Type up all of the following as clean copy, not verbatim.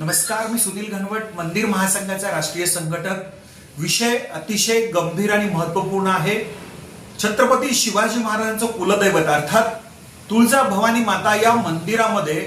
नमस्कार, मी सुनील घनवट, मंदिर महासंघाचा राष्ट्रीय संघटक. विषय अतिशय गंभीर आणि महत्वपूर्ण आहे. छत्रपती शिवाजी महाराजांचं कुलदैवत अर्थात तुळजाभवानी माता या मंदिरामध्ये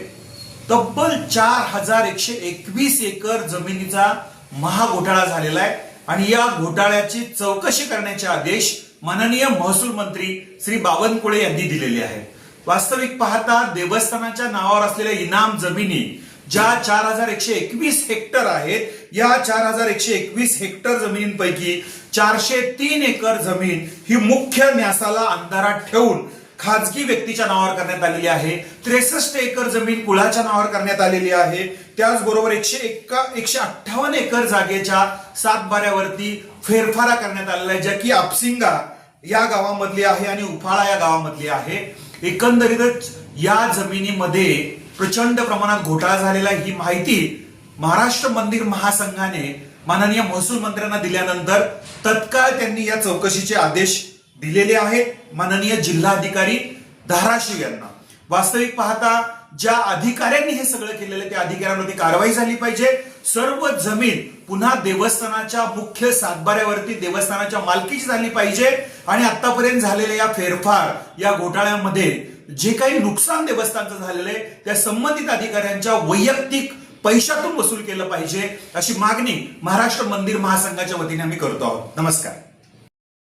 तब्बल 4121 एकर जमिनीचा महाघोटाळा झालेला आहे आणि या घोटाळ्याची चौकशी करण्याचे आदेश माननीय महसूल मंत्री श्री बावनकुळे यांनी दिलेले आहेत. वास्तविक पाहता देवस्थानाच्या नावावर असलेल्या इनाम जमिनी ज्या 4121 हेक्टर आहेत, या 4121 हेक्टर जमिनींपैकी 403 एकर जमीन ही मुख्य न्यासाला अंधारात ठेवून खाजगी व्यक्तीच्या नावावर करण्यात आलेली आहे. 63 एकर जमीन कुळाच्या नावावर करण्यात आलेली आहे. त्याचबरोबर 158 एकर जागेच्या सातबाऱ्यावरती फेरफार करण्यात आलेला आहे, ज्या की आपसिंगा या गावामधली आहे आणि उफाळा या गावामधली आहे. एकंदरीतच या जमिनीमध्ये प्रचंड प्रमाणात घोटाळा झालेला ही माहिती महाराष्ट्र मंदिर महासंघाने माननीय महसूल मंत्र्यांना दिल्यानंतर तत्काळ त्यांनी या चौकशीचे आदेश दिलेले आहेत माननीय जिल्हाधिकारी धाराशिव यांना. वास्तविक पाहता ज्या अधिकाऱ्यांनी हे सगळं केलेलं त्या अधिकाऱ्यांवरती कारवाई झाली पाहिजे. सर्व जमीन पुन्हा देवस्थानाच्या मुख्य सातबाऱ्यावरती देवस्थानाच्या मालकीची झाली पाहिजे आणि आतापर्यंत झालेल्या या फेरफार या घोटाळ्यामध्ये जे काही नुकसान देवस्थानचं झालेलं आहे त्या संबंधित अधिकाऱ्यांच्या वैयक्तिक पैशातून वसूल केलं पाहिजे, अशी मागणी महाराष्ट्र मंदिर महासंघाच्या वतीने आम्ही करतो आहोत. नमस्कार.